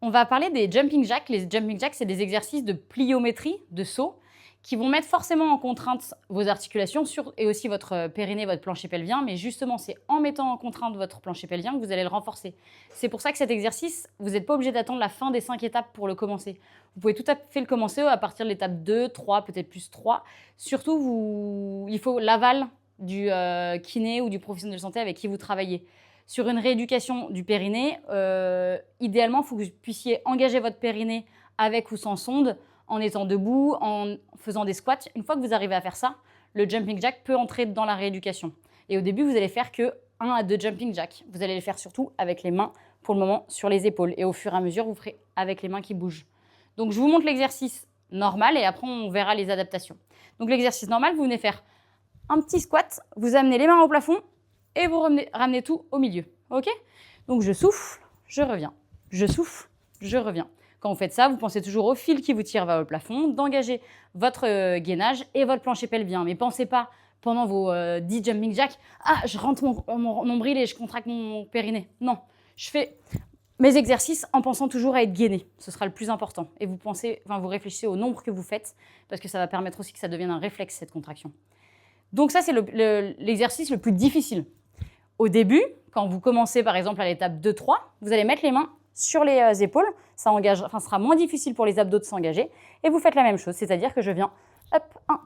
On va parler des jumping jacks. Les jumping jacks, c'est des exercices de pliométrie, de saut, qui vont mettre forcément en contrainte vos articulations et aussi votre périnée, votre plancher pelvien. Mais justement, c'est en mettant en contrainte votre plancher pelvien que vous allez le renforcer. C'est pour ça que cet exercice, vous n'êtes pas obligé d'attendre la fin des 5 étapes pour le commencer. Vous pouvez tout à fait le commencer à partir de l'étape 2, 3, peut-être plus 3. Surtout, il faut l'aval du kiné ou du professionnel de santé avec qui vous travaillez. Sur une rééducation du périnée, idéalement, il faut que vous puissiez engager votre périnée avec ou sans sonde, en étant debout, en faisant des squats. Une fois que vous arrivez à faire ça, le jumping jack peut entrer dans la rééducation. Et au début, vous allez faire que 1 à 2 jumping jacks. Vous allez les faire surtout avec les mains, pour le moment, sur les épaules. Et au fur et à mesure, vous ferez avec les mains qui bougent. Donc, je vous montre l'exercice normal et après, on verra les adaptations. Donc, l'exercice normal, vous venez faire un petit squat, vous amenez les mains au plafond et vous ramenez tout au milieu. OK ? Donc, je souffle, je reviens. Je souffle, je reviens. Quand vous faites ça, vous pensez toujours au fil qui vous tire vers le plafond, d'engager votre gainage et votre plancher pelvien. Mais pensez pas pendant vos 10 jumping jacks, je rentre mon nombril et je contracte mon périnée. Non, je fais mes exercices en pensant toujours à être gainé. Ce sera le plus important. Et vous réfléchissez au nombre que vous faites parce que ça va permettre aussi que ça devienne un réflexe, cette contraction. Donc ça, c'est l'exercice le plus difficile. Au début, quand vous commencez par exemple à l'étape 2-3, vous allez mettre les mains sur les épaules, ça sera moins difficile pour les abdos de s'engager. Et vous faites la même chose, c'est-à-dire que je viens, hop, 1,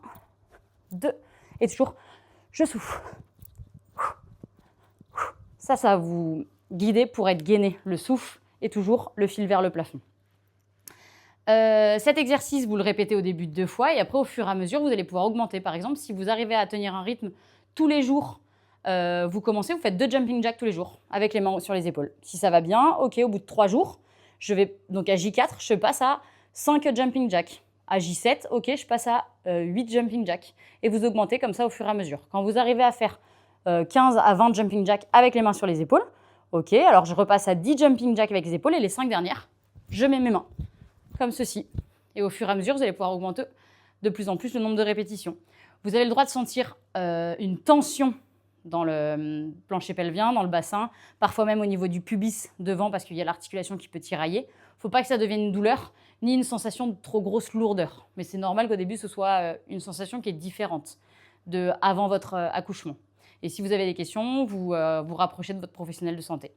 2, et toujours, je souffle. Ça va vous guider pour être gainé, le souffle et toujours le fil vers le plafond. Cet exercice, vous le répétez au début 2 fois et après, au fur et à mesure, vous allez pouvoir augmenter. Par exemple, si vous arrivez à tenir un rythme tous les jours, vous faites 2 jumping jacks tous les jours avec les mains sur les épaules. Si ça va bien, ok, au bout de 3 jours, donc à J4, je passe à 5 jumping jacks. À J7, ok, je passe à 8 jumping jacks. Et vous augmentez comme ça au fur et à mesure. Quand vous arrivez à faire 15 à 20 jumping jacks avec les mains sur les épaules, ok, alors je repasse à 10 jumping jacks avec les épaules et les 5 dernières, je mets mes mains comme ceci. Et au fur et à mesure, vous allez pouvoir augmenter de plus en plus le nombre de répétitions. Vous avez le droit de sentir une tension dans le plancher pelvien, dans le bassin, parfois même au niveau du pubis devant parce qu'il y a l'articulation qui peut tirailler. Il ne faut pas que ça devienne une douleur ni une sensation de trop grosse lourdeur. Mais c'est normal qu'au début, ce soit une sensation qui est différente avant votre accouchement. Et si vous avez des questions, vous vous rapprochez de votre professionnel de santé.